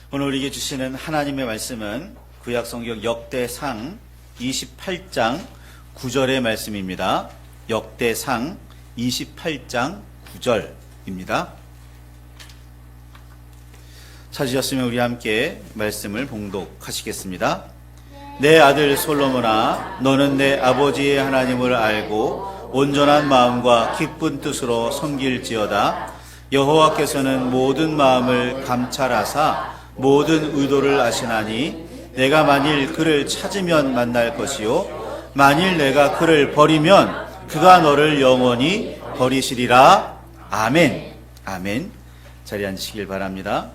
오늘 우리에게 주시는 하나님의 말씀은 구약성경 역대상 28장 9절의 말씀입니다. 역대상 28장 9절입니다. 찾으셨으면 우리 함께 말씀을 봉독하시겠습니다. 내 아들 솔로몬아, 너는 내 아버지의 하나님을 알고 온전한 마음과 기쁜 뜻으로 섬길지어다. 여호와께서는 모든 마음을 감찰하사 모든 의도를 아시나니 내가 만일 그를 찾으면 만날 것이요 만일 내가 그를 버리면 그가 너를 영원히 버리시리라. 아멘. 아멘. 자리에 앉으시길 바랍니다.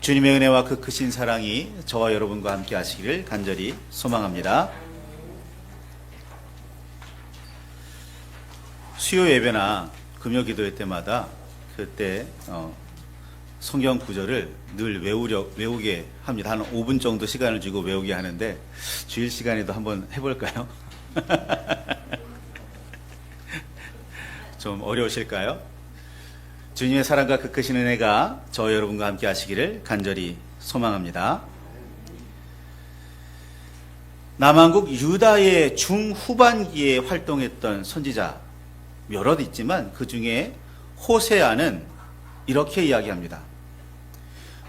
주님의 은혜와 그 크신 사랑이 저와 여러분과 함께 하시기를 간절히 소망합니다. 수요 예배나 금요 기도회 때마다 그때 성경 구절을 늘 외우게 합니다. 한 5분 정도 시간을 주고 외우게 하는데 주일 시간에도 한번 해볼까요? 좀 어려우실까요? 주님의 사랑과 그 크신 은혜가 저와 여러분과 함께 하시기를 간절히 소망합니다. 남한국 유다의 중후반기에 활동했던 선지자 여럿 있지만 그 중에 호세아는 이렇게 이야기합니다.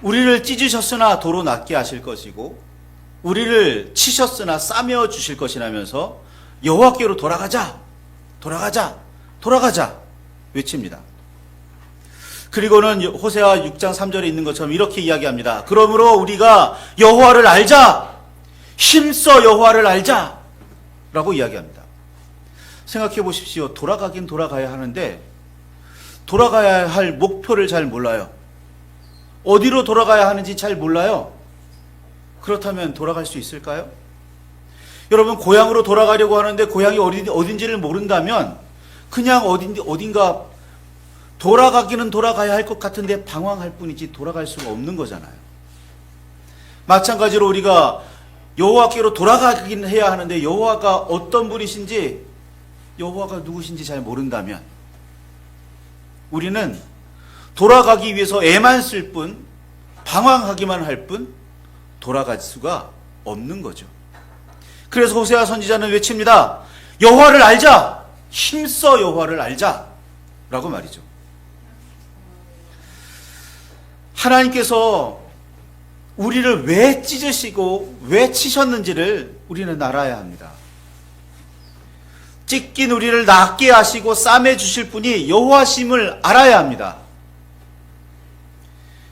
우리를 찢으셨으나 도로 낫게 하실 것이고 우리를 치셨으나 싸매어 주실 것이라면서 여호와께로 돌아가자 외칩니다. 그리고는 호세아 6장 3절에 있는 것처럼 이렇게 이야기합니다. 그러므로 우리가 여호와를 알자, 힘써 여호와를 알자 라고 이야기합니다. 생각해 보십시오. 돌아가긴 돌아가야 하는데 돌아가야 할 목표를 잘 몰라요. 어디로 돌아가야 하는지 잘 몰라요. 그렇다면 돌아갈 수 있을까요? 여러분, 고향으로 돌아가려고 하는데 고향이 어딘지를 모른다면 그냥 어딘가 돌아가기는 돌아가야 할 것 같은데 방황할 뿐이지 돌아갈 수가 없는 거잖아요. 마찬가지로 우리가 여호와께로 돌아가긴 해야 하는데 여호와가 어떤 분이신지, 여호와가 누구신지 잘 모른다면 우리는 돌아가기 위해서 애만 쓸 뿐, 방황하기만 할 뿐 돌아갈 수가 없는 거죠. 그래서 호세아 선지자는 외칩니다. 여호와를 알자, 힘써 여호와를 알자 라고 말이죠. 하나님께서 우리를 왜 찢으시고 왜 치셨는지를 우리는 알아야 합니다. 찢긴 우리를 낫게 하시고 싸매 주실 분이 여호와심을 알아야 합니다.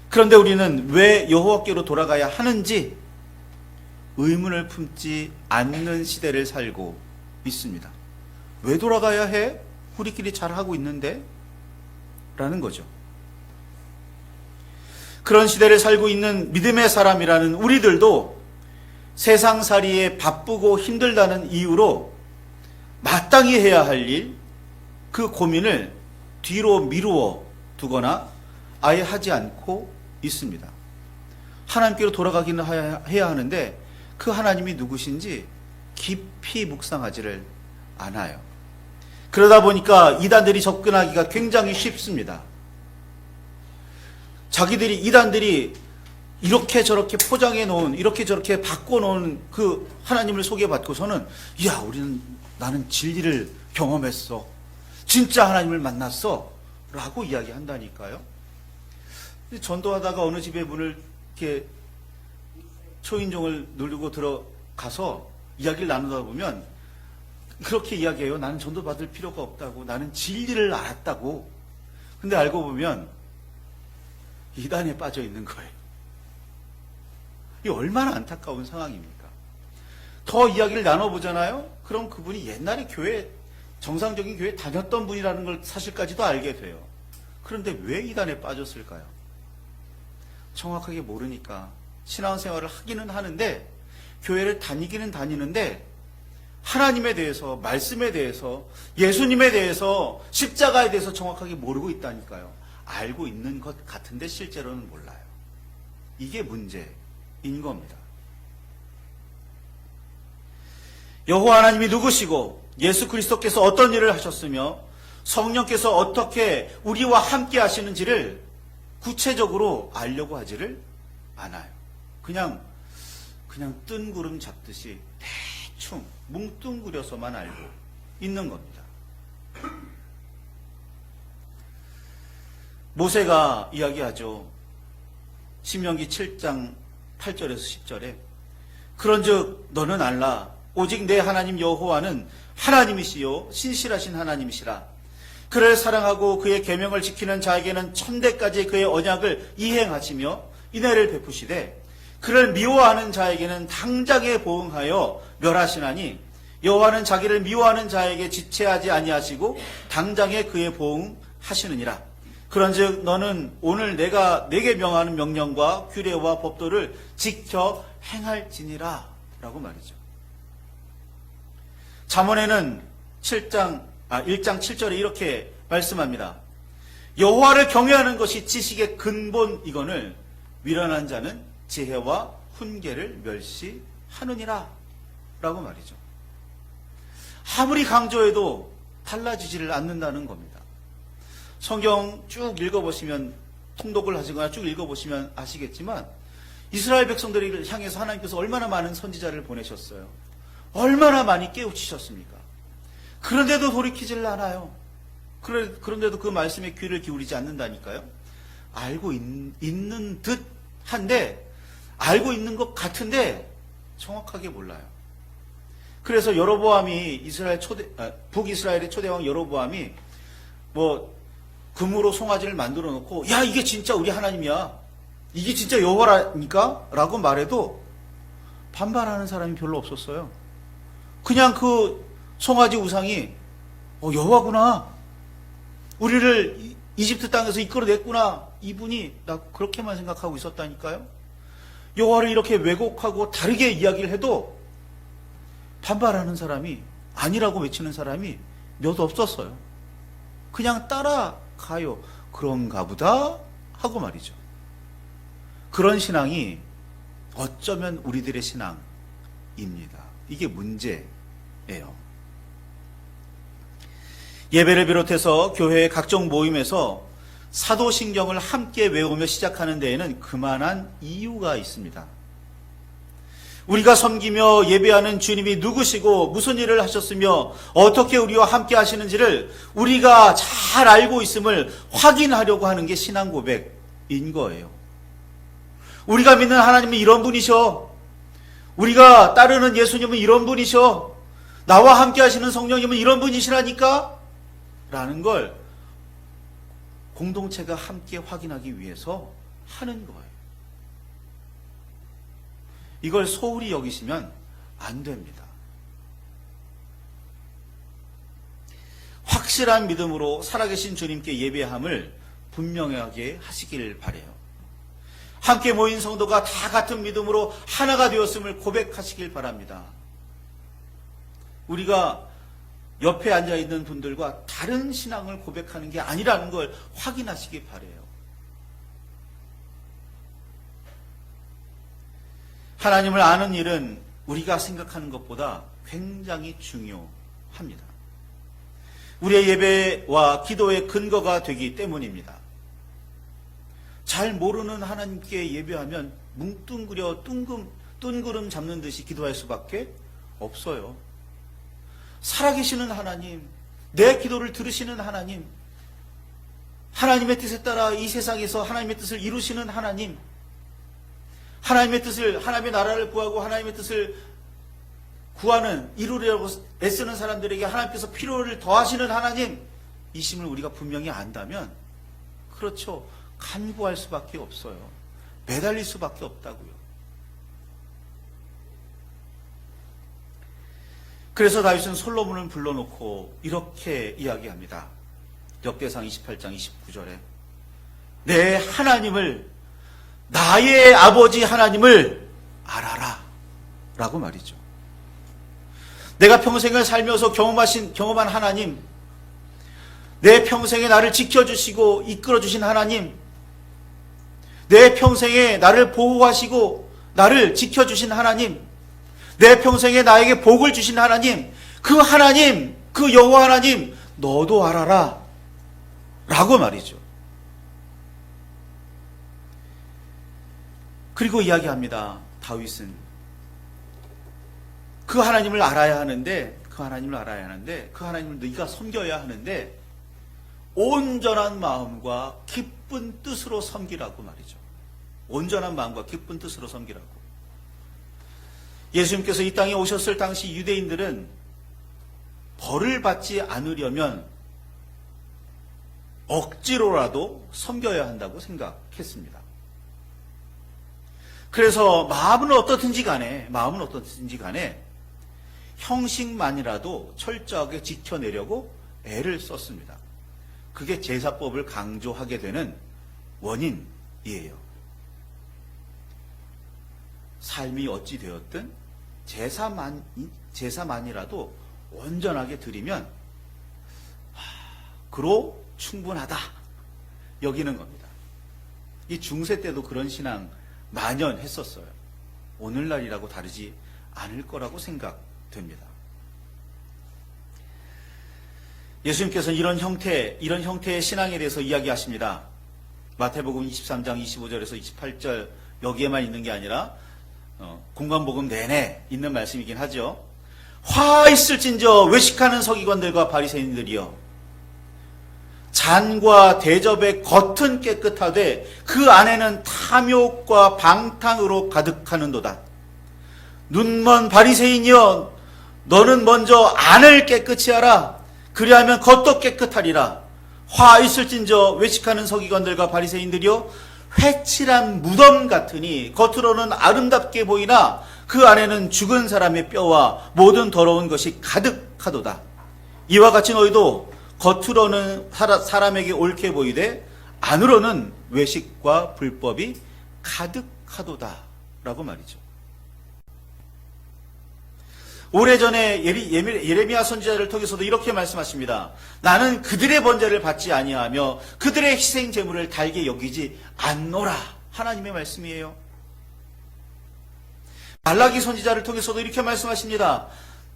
그런데 우리는 왜 여호와께로 돌아가야 하는지 의문을 품지 않는 시대를 살고 있습니다. 왜 돌아가야 해? 우리끼리 잘하고 있는데? 라는 거죠. 그런 시대를 살고 있는 믿음의 사람이라는 우리들도 세상살이에 바쁘고 힘들다는 이유로 마땅히 해야 할 일, 그 고민을 뒤로 미루어 두거나 아예 하지 않고 있습니다. 하나님께로 돌아가기는 해야 하는데 그 하나님이 누구신지 깊이 묵상하지를 않아요. 그러다 보니까 이단들이 접근하기가 굉장히 쉽습니다. 이단들이 이렇게 저렇게 포장해 놓은, 이렇게 저렇게 바꿔 놓은 그 하나님을 소개받고서는, 나는 진리를 경험했어. 진짜 하나님을 만났어. 라고 이야기한다니까요. 전도하다가 어느 집의 문을 이렇게 초인종을 누르고 들어가서 이야기를 나누다 보면 그렇게 이야기해요. 나는 전도 받을 필요가 없다고. 나는 진리를 알았다고. 근데 알고 보면 이단에 빠져 있는 거예요. 이게 얼마나 안타까운 상황입니까? 더 이야기를 나눠보잖아요? 그럼 그분이 옛날에 정상적인 교회 다녔던 분이라는 걸 사실까지도 알게 돼요. 그런데 왜 이단에 빠졌을까요? 정확하게 모르니까 신앙생활을 하기는 하는데, 교회를 다니기는 다니는데 하나님에 대해서, 말씀에 대해서, 예수님에 대해서, 십자가에 대해서 정확하게 모르고 있다니까요. 알고 있는 것 같은데 실제로는 몰라요. 이게 문제인 겁니다. 여호와 하나님이 누구시고 예수 그리스도께서 어떤 일을 하셨으며 성령께서 어떻게 우리와 함께 하시는지를 구체적으로 알려고 하지를 않아요. 그냥 뜬구름 잡듯이 대충 뭉뚱그려서만 알고 있는 겁니다. 모세가 이야기하죠. 신명기 7장 8절에서 10절에 그런즉 너는 알라 오직 내 하나님 여호와는 하나님이시요 신실하신 하나님이시라. 그를 사랑하고 그의 계명을 지키는 자에게는 천대까지 그의 언약을 이행하시며 인애를 베푸시되 그를 미워하는 자에게는 당장에 보응하여 멸하시나니 여호와는 자기를 미워하는 자에게 지체하지 아니하시고 당장에 그의 보응하시느니라. 그런즉 너는 오늘 내가 내게 명하는 명령과 규례와 법도를 지켜 행할지니라 라고 말이죠. 잠언에는 1장 7절에 이렇게 말씀합니다. 여호와를 경외하는 것이 지식의 근본이거늘 미련한 자는 지혜와 훈계를 멸시하느니라 라고 말이죠. 아무리 강조해도 달라지지를 않는다는 겁니다. 성경 쭉 읽어보시면, 통독을 하시거나 쭉 읽어보시면 아시겠지만 이스라엘 백성들을 향해서 하나님께서 얼마나 많은 선지자를 보내셨어요. 얼마나 많이 깨우치셨습니까? 그런데도 돌이키지를 않아요. 그런데도 그 말씀에 귀를 기울이지 않는다니까요. 알고 있는 듯 한데, 알고 있는 것 같은데 정확하게 몰라요. 그래서 여로보암이 북이스라엘의 초대왕 여로보암이 금으로 송아지를 만들어 놓고 야 이게 진짜 우리 하나님이야, 이게 진짜 여호와라니까 라고 말해도 반발하는 사람이 별로 없었어요. 그냥 그 송아지 우상이 여호와구나, 우리를 이집트 땅에서 이끌어냈구나, 이분이 나 그렇게만 생각하고 있었다니까요. 여호와를 이렇게 왜곡하고 다르게 이야기를 해도 반발하는 사람이, 아니라고 외치는 사람이 몇 없었어요. 그냥 따라가요. 그런가 보다 하고 말이죠. 그런 신앙이 어쩌면 우리들의 신앙입니다. 이게 문제예요. 예배를 비롯해서 교회의 각종 모임에서 사도신경을 함께 외우며 시작하는 데에는 그만한 이유가 있습니다. 우리가 섬기며 예배하는 주님이 누구시고 무슨 일을 하셨으며 어떻게 우리와 함께 하시는지를 우리가 잘 알고 있음을 확인하려고 하는 게 신앙 고백인 거예요. 우리가 믿는 하나님은 이런 분이셔, 우리가 따르는 예수님은 이런 분이셔, 나와 함께 하시는 성령님은 이런 분이시라니까 라는 걸 공동체가 함께 확인하기 위해서 하는 거예요. 이걸 소홀히 여기시면 안 됩니다. 확실한 믿음으로 살아계신 주님께 예배함을 분명하게 하시길 바라요. 함께 모인 성도가 다 같은 믿음으로 하나가 되었음을 고백하시길 바랍니다. 우리가 옆에 앉아있는 분들과 다른 신앙을 고백하는 게 아니라는 걸 확인하시기 바라요. 하나님을 아는 일은 우리가 생각하는 것보다 굉장히 중요합니다. 우리의 예배와 기도의 근거가 되기 때문입니다. 잘 모르는 하나님께 예배하면 뭉뚱그려 뜬구름 잡는 듯이 기도할 수밖에 없어요. 살아계시는 하나님, 내 기도를 들으시는 하나님, 하나님의 뜻에 따라 이 세상에서 하나님의 뜻을 이루시는 하나님, 하나님의 뜻을, 하나님의 나라를 구하고 하나님의 뜻을 구하는, 이루려고 애쓰는 사람들에게 하나님께서 필요를 더하시는 하나님, 이심을 우리가 분명히 안다면, 그렇죠, 간구할 수밖에 없어요. 매달릴 수밖에 없다고요. 그래서 다윗은 솔로몬을 불러놓고 이렇게 이야기합니다. 역대상 28장 29절에 내 하나님을, 나의 아버지 하나님을 알아라 라고 말이죠. 내가 평생을 살면서 경험한 하나님, 내 평생에 나를 지켜주시고 이끌어주신 하나님, 내 평생에 나를 보호하시고 나를 지켜주신 하나님, 내 평생에 나에게 복을 주신 하나님, 그 하나님, 그 여호와 하나님 너도 알아라 라고 말이죠. 그리고 이야기합니다. 다윗은 그 하나님을 알아야 하는데 그 하나님을 네가 섬겨야 하는데 온전한 마음과 기쁜 뜻으로 섬기라고 말이죠. 온전한 마음과 기쁜 뜻으로 섬기라고. 예수님께서 이 땅에 오셨을 당시 유대인들은 벌을 받지 않으려면 억지로라도 섬겨야 한다고 생각했습니다. 그래서 마음은 어떻든지 간에 형식만이라도 철저하게 지켜내려고 애를 썼습니다. 그게 제사법을 강조하게 되는 원인이에요. 삶이 어찌 되었든 제사만이라도 온전하게 드리면 그로 충분하다 여기는 겁니다. 이 중세 때도 그런 신앙 만연했었어요. 오늘날이라고 다르지 않을 거라고 생각됩니다. 예수님께서는 이런 형태의 신앙에 대해서 이야기하십니다. 마태복음 23장 25절에서 28절 여기에만 있는 게 아니라 공관복음 내내 있는 말씀이긴 하죠. 화 있을진저 외식하는 서기관들과 바리새인들이여 잔과 대접의 겉은 깨끗하되 그 안에는 탐욕과 방탕으로 가득하는도다. 눈먼 바리새인이여 너는 먼저 안을 깨끗이 하라. 그리하면 겉도 깨끗하리라. 화 있을진저 외식하는 서기관들과 바리새인들이여 회칠한 무덤 같으니 겉으로는 아름답게 보이나 그 안에는 죽은 사람의 뼈와 모든 더러운 것이 가득하도다. 이와 같이 너희도 겉으로는 사람에게 옳게 보이되 안으로는 외식과 불법이 가득하도다 라고 말이죠. 오래전에 예레미야 선지자를 통해서도 이렇게 말씀하십니다. 나는 그들의 번제를 받지 아니하며 그들의 희생 제물을 달게 여기지 않노라. 하나님의 말씀이에요. 말라기 선지자를 통해서도 이렇게 말씀하십니다.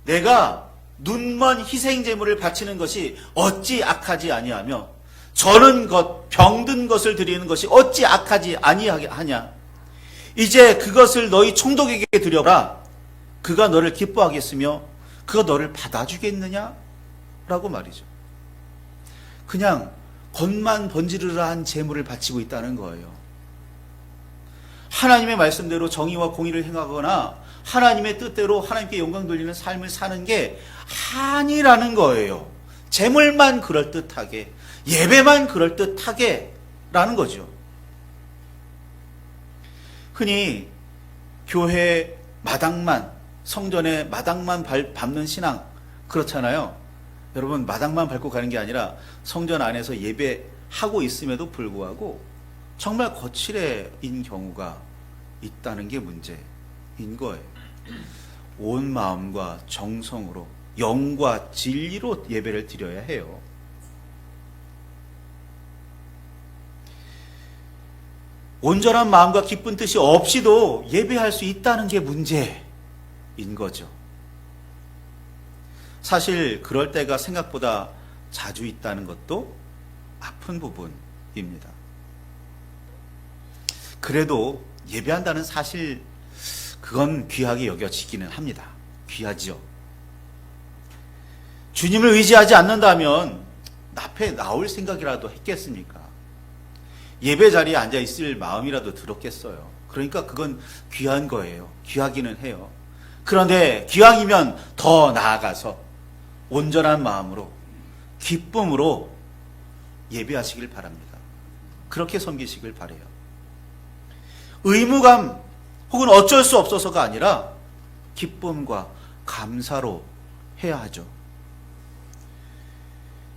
내가 눈먼 희생 제물을 바치는 것이 어찌 악하지 아니하며 저는 것 병든 것을 드리는 것이 어찌 악하지 아니하냐. 이제 그것을 너희 총독에게 드려라. 그가 너를 기뻐하겠으며 그가 너를 받아주겠느냐? 라고 말이죠. 그냥 겉만 번지르르한 제물을 바치고 있다는 거예요. 하나님의 말씀대로 정의와 공의를 행하거나 하나님의 뜻대로 하나님께 영광 돌리는 삶을 사는 게 아니라는 거예요. 제물만 그럴듯하게, 예배만 그럴듯하게 라는 거죠. 흔히 교회 마당만, 성전의 마당만 밟는 신앙 그렇잖아요. 여러분 마당만 밟고 가는 게 아니라 성전 안에서 예배하고 있음에도 불구하고 정말 거칠애인 경우가 있다는 게 문제인 거예요. 온 마음과 정성으로 영과 진리로 예배를 드려야 해요. 온전한 마음과 기쁜 뜻이 없이도 예배할 수 있다는 게 문제인 거죠. 사실 그럴 때가 생각보다 자주 있다는 것도 아픈 부분입니다. 그래도 예배한다는 사실 그건 귀하게 여겨지기는 합니다. 귀하지요. 주님을 의지하지 않는다면 앞에 나올 생각이라도 했겠습니까? 예배 자리에 앉아 있을 마음이라도 들었겠어요. 그러니까 그건 귀한 거예요. 귀하기는 해요. 그런데 기왕이면 더 나아가서 온전한 마음으로 기쁨으로 예배하시길 바랍니다. 그렇게 섬기시길 바라요. 의무감 혹은 어쩔 수 없어서가 아니라 기쁨과 감사로 해야 하죠.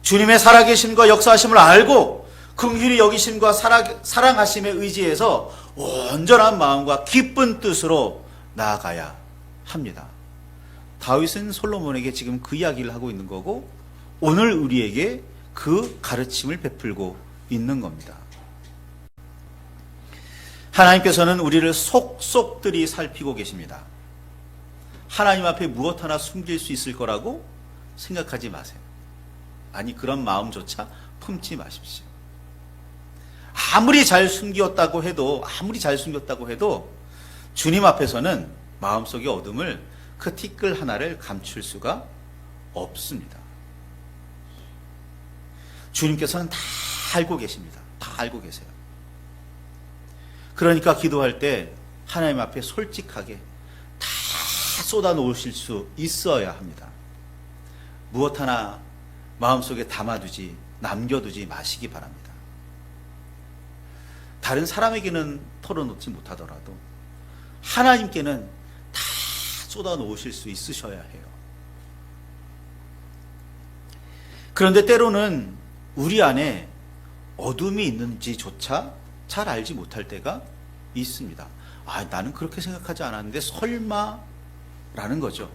주님의 살아계심과 역사하심을 알고 긍휼히 여기심과 사랑하심에 의지해서 온전한 마음과 기쁜 뜻으로 나아가야 합니다. 다윗은 솔로몬에게 지금 그 이야기를 하고 있는 거고 오늘 우리에게 그 가르침을 베풀고 있는 겁니다. 하나님께서는 우리를 속속들이 살피고 계십니다. 하나님 앞에 무엇 하나 숨길 수 있을 거라고 생각하지 마세요. 아니 그런 마음조차 품지 마십시오. 아무리 잘 숨겼다고 해도 주님 앞에서는 마음속의 어둠을 그 티끌 하나를 감출 수가 없습니다. 주님께서는 다 알고 계십니다. 다 알고 계세요. 그러니까 기도할 때 하나님 앞에 솔직하게 다 쏟아 놓으실 수 있어야 합니다. 무엇 하나 마음속에 담아두지, 남겨두지 마시기 바랍니다. 다른 사람에게는 털어놓지 못하더라도 하나님께는 다 쏟아 놓으실 수 있으셔야 해요. 그런데 때로는 우리 안에 어둠이 있는지조차 잘 알지 못할 때가 있습니다. 나는 그렇게 생각하지 않았는데 설마 라는 거죠.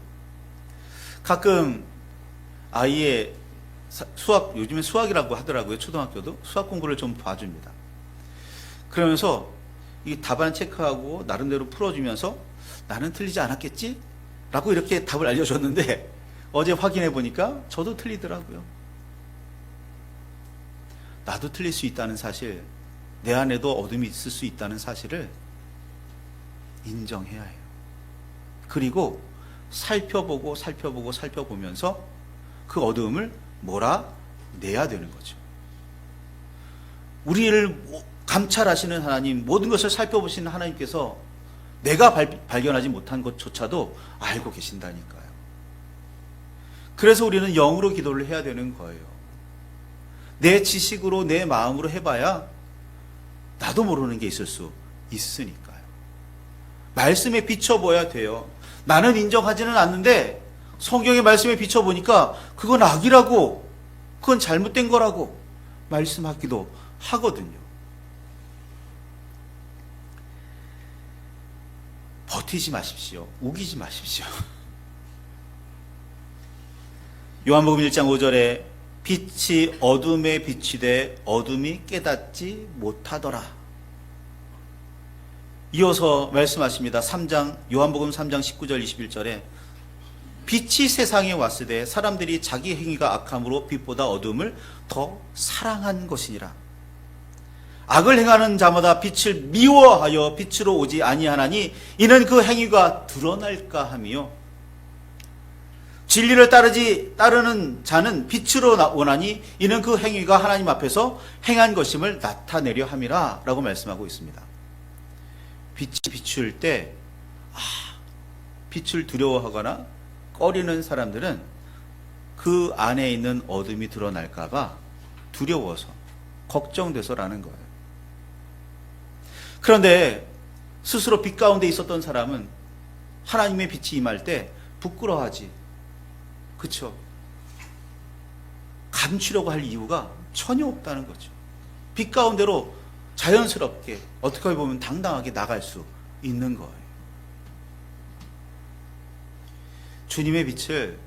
가끔 아이의 수학, 요즘에 수학이라고 하더라고요. 초등학교도 수학 공부를 좀 봐줍니다. 그러면서 이 답안 체크하고 나름대로 풀어주면서 나는 틀리지 않았겠지? 라고 이렇게 답을 알려줬는데 어제 확인해 보니까 저도 틀리더라고요. 나도 틀릴 수 있다는 사실, 내 안에도 어둠이 있을 수 있다는 사실을 인정해야 해요. 그리고 살펴보면서 그 어둠을 몰아내야 되는 거죠. 우리를 감찰하시는 하나님, 모든 것을 살펴보시는 하나님께서 내가 발견하지 못한 것조차도 알고 계신다니까요. 그래서 우리는 영으로 기도를 해야 되는 거예요. 내 지식으로, 내 마음으로 해봐야 나도 모르는 게 있을 수 있으니까요. 말씀에 비춰봐야 돼요. 나는 인정하지는 않는데 성경의 말씀에 비춰보니까 그건 악이라고, 그건 잘못된 거라고 말씀하기도 하거든요. 버티지 마십시오. 우기지 마십시오. 요한복음 1장 5절에 빛이 어둠에 비치되 어둠이 깨닫지 못하더라. 이어서 말씀하십니다. 요한복음 3장 19절 21절에 빛이 세상에 왔으되 사람들이 자기 행위가 악함으로 빛보다 어둠을 더 사랑한 것이니라. 악을 행하는 자마다 빛을 미워하여 빛으로 오지 아니하나니 이는 그 행위가 드러날까 하며, 진리를 따르는 자는 빛으로 오나니 이는 그 행위가 하나님 앞에서 행한 것임을 나타내려 함이라 라고 말씀하고 있습니다. 빛이 비출 때 빛을 두려워하거나 꺼리는 사람들은 그 안에 있는 어둠이 드러날까 봐 두려워서, 걱정돼서라는 거예요. 그런데 스스로 빛 가운데 있었던 사람은 하나님의 빛이 임할 때 부끄러워하지, 그렇죠? 감추려고 할 이유가 전혀 없다는 거죠. 빛 가운데로 자연스럽게, 어떻게 보면 당당하게 나갈 수 있는 거예요. 주님의 빛을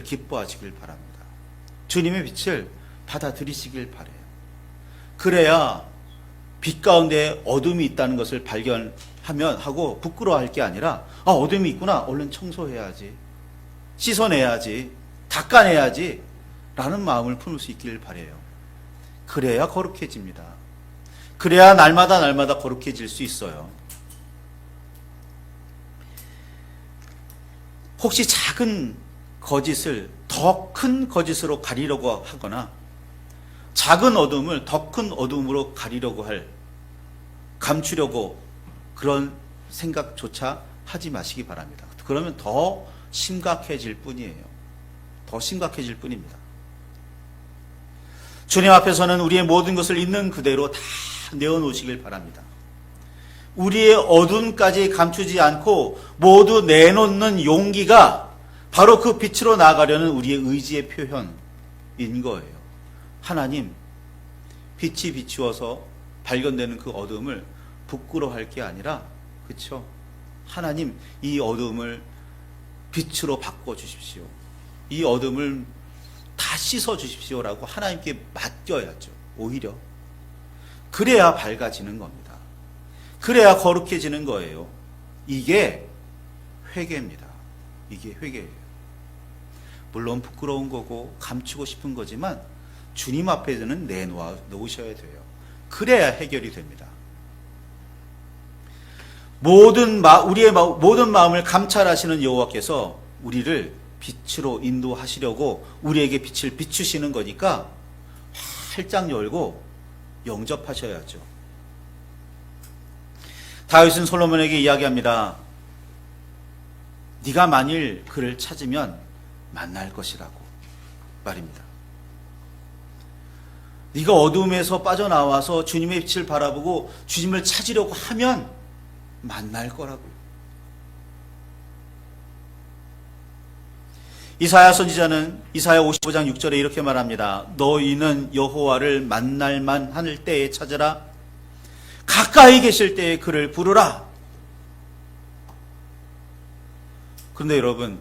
기뻐하시길 바랍니다. 주님의 빛을 받아들이시길 바라요. 그래야 빛 가운데 어둠이 있다는 것을 발견하면 하고 부끄러워할 게 아니라, 어둠이 있구나, 얼른 청소해야지, 씻어내야지, 닦아내야지 라는 마음을 품을 수 있기를 바라요. 그래야 거룩해집니다. 그래야 날마다 거룩해질 수 있어요. 혹시 작은 거짓을 더 큰 거짓으로 가리려고 하거나 작은 어둠을 더 큰 어둠으로 감추려고 그런 생각조차 하지 마시기 바랍니다. 그러면 더 심각해질 뿐이에요. 더 심각해질 뿐입니다. 주님 앞에서는 우리의 모든 것을 있는 그대로 다 내어놓으시길 바랍니다. 우리의 어둠까지 감추지 않고 모두 내놓는 용기가 바로 그 빛으로 나아가려는 우리의 의지의 표현인 거예요. 하나님, 빛이 비추어서 발견되는 그 어둠을 부끄러워할 게 아니라, 그렇죠? 하나님, 이 어둠을 빛으로 바꿔주십시오. 이 어둠을 다 씻어주십시오라고 하나님께 맡겨야죠. 오히려 그래야 밝아지는 겁니다. 그래야 거룩해지는 거예요. 이게 회개입니다. 이게 회개예요. 물론 부끄러운 거고 감추고 싶은 거지만 주님 앞에는 내놓으셔야 돼요. 그래야 해결이 됩니다. 우리의 모든 마음을 감찰하시는 여호와께서 우리를 빛으로 인도하시려고 우리에게 빛을 비추시는 거니까 활짝 열고 영접하셔야죠. 다윗은 솔로몬에게 이야기합니다. 네가 만일 그를 찾으면 만날 것이라고 말입니다. 네가 어둠에서 빠져나와서 주님의 빛을 바라보고 주님을 찾으려고 하면 만날 거라고요. 이사야 선지자는 이사야 55장 6절에 이렇게 말합니다. 너희는 여호와를 만날 만할 때에 찾으라. 가까이 계실 때에 그를 부르라. 그런데 여러분,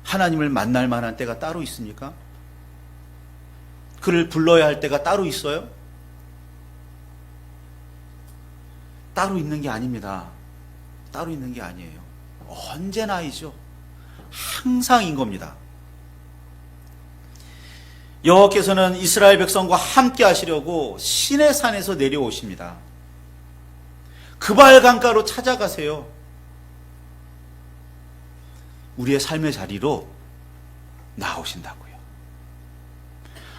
하나님을 만날 만한 때가 따로 있습니까? 그를 불러야 할 때가 따로 있어요? 따로 있는 게 아닙니다. 따로 있는 게 아니에요. 언제나이죠. 항상인 겁니다. 여호와께서는 이스라엘 백성과 함께 하시려고 시내 산에서 내려오십니다. 그발 강가로 찾아가세요. 우리의 삶의 자리로 나오신다고요.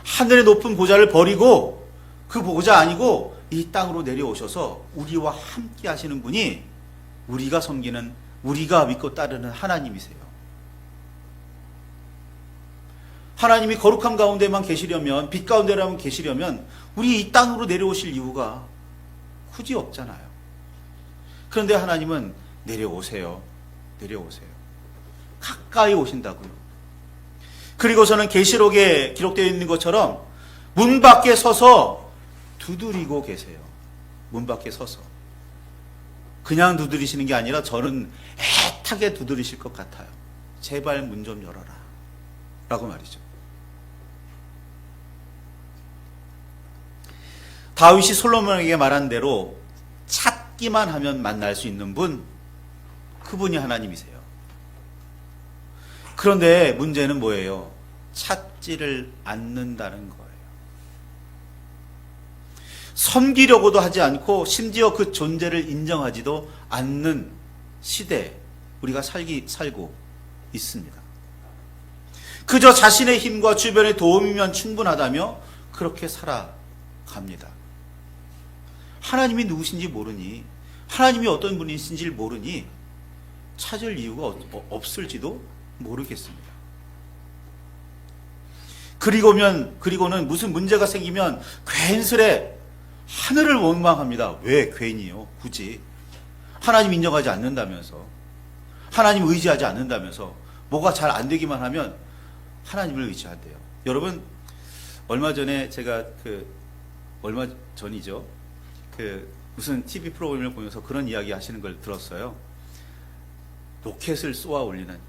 하늘의 높은 보좌를 버리고 그 보좌 아니고 이 땅으로 내려오셔서 우리와 함께 하시는 분이 우리가 섬기는, 우리가 믿고 따르는 하나님이세요. 하나님이 거룩함 가운데만 계시려면, 빛 가운데만 계시려면 우리 이 땅으로 내려오실 이유가 굳이 없잖아요. 그런데 하나님은 내려오세요. 내려오세요. 가까이 오신다고요. 그리고서는 계시록에 기록되어 있는 것처럼 문 밖에 서서 두드리고 계세요. 문 밖에 서서. 그냥 두드리시는 게 아니라 저는 애타게 두드리실 것 같아요. 제발 문 좀 열어라. 라고 말이죠. 다윗이 솔로몬에게 말한 대로 찾기만 하면 만날 수 있는 분, 그분이 하나님이세요. 그런데 문제는 뭐예요? 찾지를 않는다는 거예요. 섬기려고도 하지 않고 심지어 그 존재를 인정하지도 않는 시대에 우리가 살고 있습니다. 그저 자신의 힘과 주변의 도움이면 충분하다며 그렇게 살아갑니다. 하나님이 누구신지 모르니, 하나님이 어떤 분이신지 모르니 찾을 이유가 없을지도 모르겠습니다. 그리고는 무슨 문제가 생기면 괜스레 하늘을 원망합니다. 왜 괜히요? 굳이. 하나님 인정하지 않는다면서, 하나님 의지하지 않는다면서, 뭐가 잘 안 되기만 하면 하나님을 의지한대요. 여러분, 얼마 전에 제가 얼마 전이죠. 무슨 TV 프로그램을 보면서 그런 이야기 하시는 걸 들었어요. 로켓을 쏘아 올리는,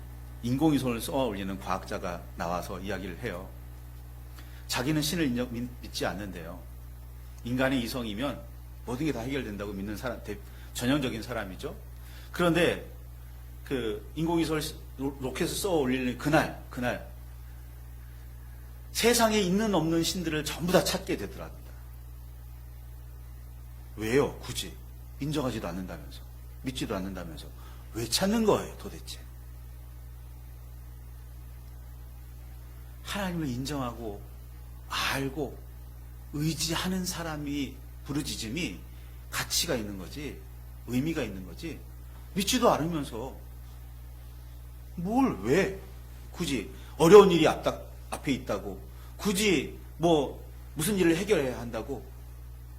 인공위성을 쏘아 올리는 과학자가 나와서 이야기를 해요. 자기는 신을 믿지 않는데요. 인간의 이성이면 모든 게 다 해결된다고 믿는 사람, 전형적인 사람이죠. 그런데 인공위성을, 로켓을 쏘아 올리는 그날 세상에 있는 없는 신들을 전부 다 찾게 되더랍니다. 왜요? 굳이 인정하지도 않는다면서, 믿지도 않는다면서 왜 찾는 거예요 도대체? 하나님을 인정하고 알고 의지하는 사람이 부르짖음이 가치가 있는 거지, 의미가 있는 거지, 믿지도 않으면서 왜 굳이 어려운 일이 앞에 있다고, 굳이 무슨 일을 해결해야 한다고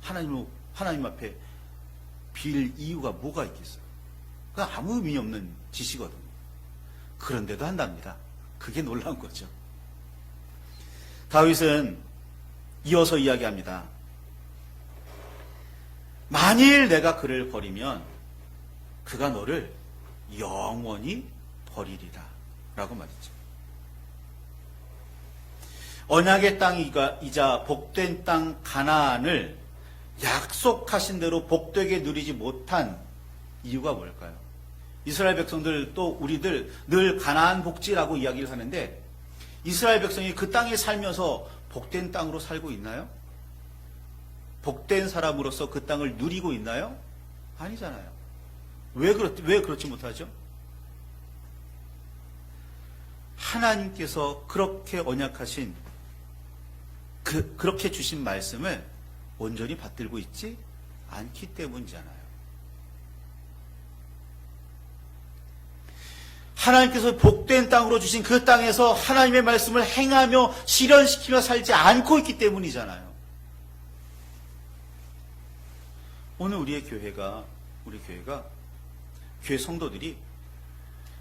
하나님 앞에 빌 이유가 뭐가 있겠어요? 그건 아무 의미 없는 짓이거든요. 그런데도 한답니다. 그게 놀라운 거죠. 다윗은 이어서 이야기합니다. 만일 내가 그를 버리면 그가 너를 영원히 버리리라 라고 말했죠. 언약의 땅이자 복된 땅 가나안을 약속하신 대로 복되게 누리지 못한 이유가 뭘까요? 이스라엘 백성들, 또 우리들 늘 가나안 복지라고 이야기를 하는데, 이스라엘 백성이 그 땅에 살면서 복된 땅으로 살고 있나요? 복된 사람으로서 그 땅을 누리고 있나요? 아니잖아요. 왜 그렇지 못하죠? 하나님께서 그렇게 언약하신 그렇게 주신 말씀을 온전히 받들고 있지 않기 때문이잖아요. 하나님께서 복된 땅으로 주신 그 땅에서 하나님의 말씀을 행하며 실현시키며 살지 않고 있기 때문이잖아요. 오늘 우리 교회가 교회 성도들이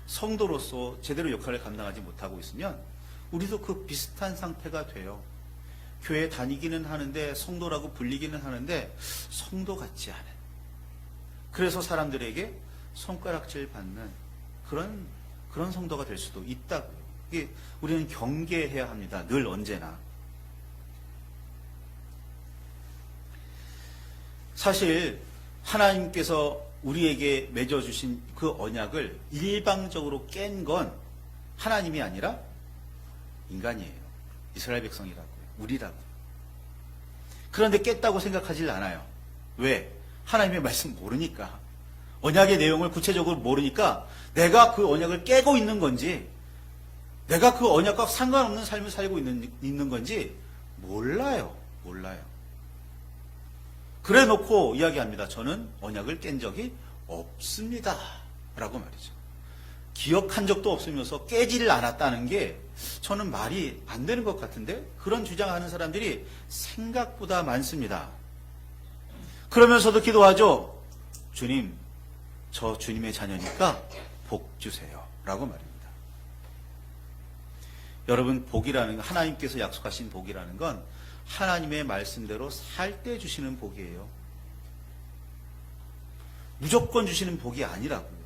성도로서 제대로 역할을 감당하지 못하고 있으면 우리도 그 비슷한 상태가 돼요. 교회 다니기는 하는데 성도라고 불리기는 하는데 성도 같지 않은, 그래서 사람들에게 손가락질 받는 그런 성도가 될 수도 있다고요. 이게 우리는 경계해야 합니다. 늘 언제나. 사실 하나님께서 우리에게 맺어주신 그 언약을 일방적으로 깬 건 하나님이 아니라 인간이에요. 이스라엘 백성이라고요. 우리라고요. 그런데 깼다고 생각하질 않아요. 왜? 하나님의 말씀 모르니까. 언약의 내용을 구체적으로 모르니까 내가 그 언약을 깨고 있는 건지, 내가 그 언약과 상관없는 삶을 살고 있는 건지 몰라요. 그래 놓고 이야기합니다. 저는 언약을 깬 적이 없습니다. 라고 말이죠. 기억한 적도 없으면서 깨지를 않았다는 게 저는 말이 안 되는 것 같은데, 그런 주장하는 사람들이 생각보다 많습니다. 그러면서도 기도하죠. 주님, 저 주님의 자녀니까 복 주세요. 라고 말입니다. 여러분, 복이라는 건, 하나님께서 약속하신 복이라는 건 하나님의 말씀대로 살 때 주시는 복이에요. 무조건 주시는 복이 아니라고요.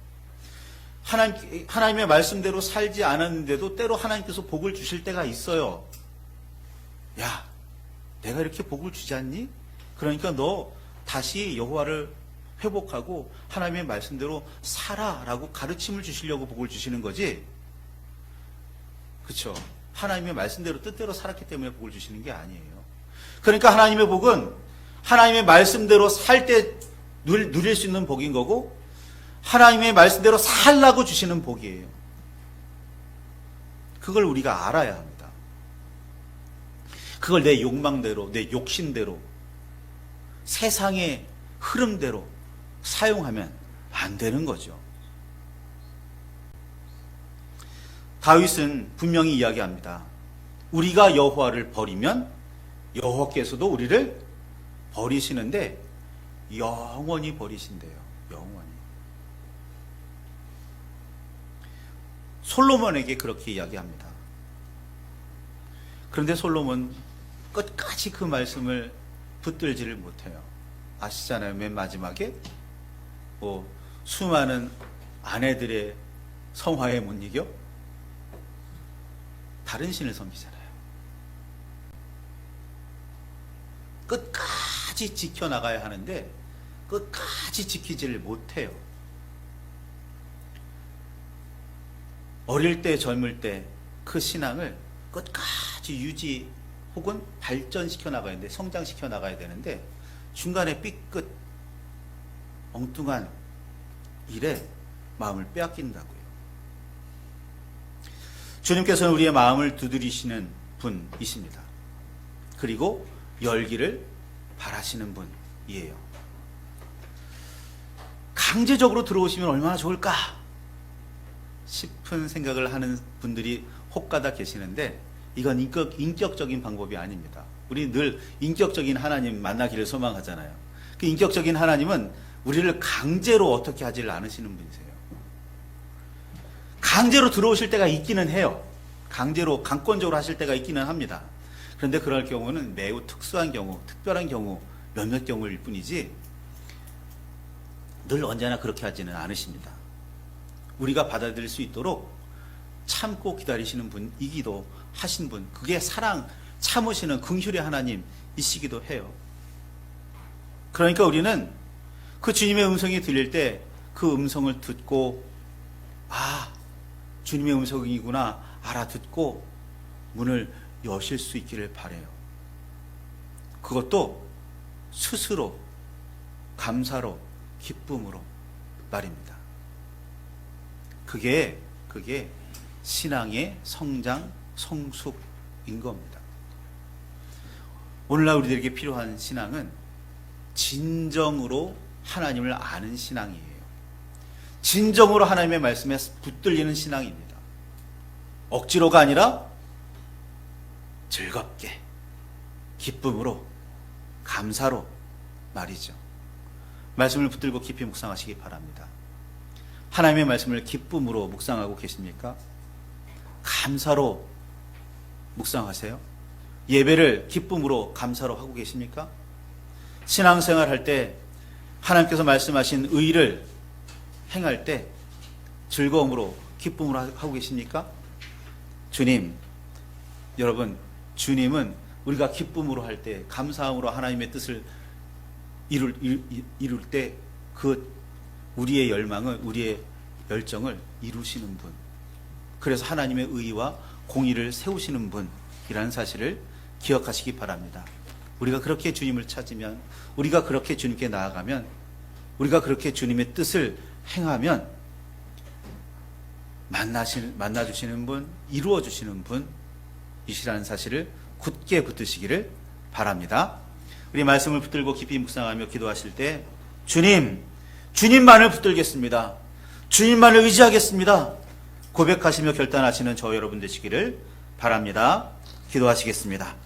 하나님의 말씀대로 살지 않았는데도 때로 하나님께서 복을 주실 때가 있어요. 야, 내가 이렇게 복을 주지 않니? 그러니까 너 다시 여호와를 회복하고 하나님의 말씀대로 살아라고 가르침을 주시려고 복을 주시는 거지. 그렇죠? 하나님의 말씀대로 뜻대로 살았기 때문에 복을 주시는 게 아니에요. 그러니까 하나님의 복은 하나님의 말씀대로 살 때 누릴 수 있는 복인 거고, 하나님의 말씀대로 살라고 주시는 복이에요. 그걸 우리가 알아야 합니다. 그걸 내 욕망대로, 내 욕심대로, 세상의 흐름대로 사용하면 안 되는 거죠. 다윗은 분명히 이야기합니다. 우리가 여호와를 버리면 여호와께서도 우리를 버리시는데 영원히 버리신대요. 영원히. 솔로몬에게 그렇게 이야기합니다. 그런데 솔로몬 끝까지 그 말씀을 붙들지를 못해요. 아시잖아요. 맨 마지막에 수많은 아내들의 성화에 못 이겨 다른 신을 섬기잖아요. 끝까지 지켜나가야 하는데 끝까지 지키지를 못해요. 어릴 때, 젊을 때 그 신앙을 끝까지 유지 혹은 발전시켜 나가야 되는데, 성장시켜 나가야 되는데 중간에 삐끗 엉뚱한 일에 마음을 빼앗긴다고요. 주님께서는 우리의 마음을 두드리시는 분이십니다. 그리고 열기를 바라시는 분이에요. 강제적으로 들어오시면 얼마나 좋을까 싶은 생각을 하는 분들이 혹가다 계시는데, 이건 인격적인 방법이 아닙니다. 우리 늘 인격적인 하나님 만나기를 소망하잖아요. 그 인격적인 하나님은 우리를 강제로 어떻게 하지를 않으시는 분이세요. 강제로 들어오실 때가 있기는 해요. 강제로 강권적으로 하실 때가 있기는 합니다. 그런데 그럴 경우는 매우 특수한 경우, 특별한 경우, 몇몇 경우일 뿐이지 늘 언제나 그렇게 하지는 않으십니다. 우리가 받아들일 수 있도록 참고 기다리시는 분이기도 하신 분, 그게 사랑, 참으시는 긍휼의 하나님이시기도 해요. 그러니까 우리는 그 주님의 음성이 들릴 때 그 음성을 듣고, 아, 주님의 음성이구나 알아듣고 문을 여실 수 있기를 바라요. 그것도 스스로 감사로 기쁨으로 말입니다. 그게 신앙의 성장, 성숙인 겁니다. 오늘날 우리들에게 필요한 신앙은 진정으로 하나님을 아는 신앙이에요. 진정으로 하나님의 말씀에 붙들리는 신앙입니다. 억지로가 아니라 즐겁게, 기쁨으로, 감사로 말이죠. 말씀을 붙들고 깊이 묵상하시기 바랍니다. 하나님의 말씀을 기쁨으로 묵상하고 계십니까? 감사로 묵상하세요? 예배를 기쁨으로 감사로 하고 계십니까? 신앙생활 할 때 하나님께서 말씀하신 의를 행할 때 즐거움으로 기쁨으로 하고 계십니까? 주님, 여러분, 주님은 우리가 기쁨으로 할 때, 감사함으로 하나님의 뜻을 이룰 때 그 우리의 열망을, 우리의 열정을 이루시는 분, 그래서 하나님의 의와 공의를 세우시는 분이라는 사실을 기억하시기 바랍니다. 우리가 그렇게 주님을 찾으면, 우리가 그렇게 주님께 나아가면, 우리가 그렇게 주님의 뜻을 행하면 만나주시는 분, 이루어주시는 분이시라는 사실을 굳게 붙드시기를 바랍니다. 우리 말씀을 붙들고 깊이 묵상하며 기도하실 때 주님만을 붙들겠습니다. 주님만을 의지하겠습니다. 고백하시며 결단하시는 저 여러분 되시기를 바랍니다. 기도하시겠습니다.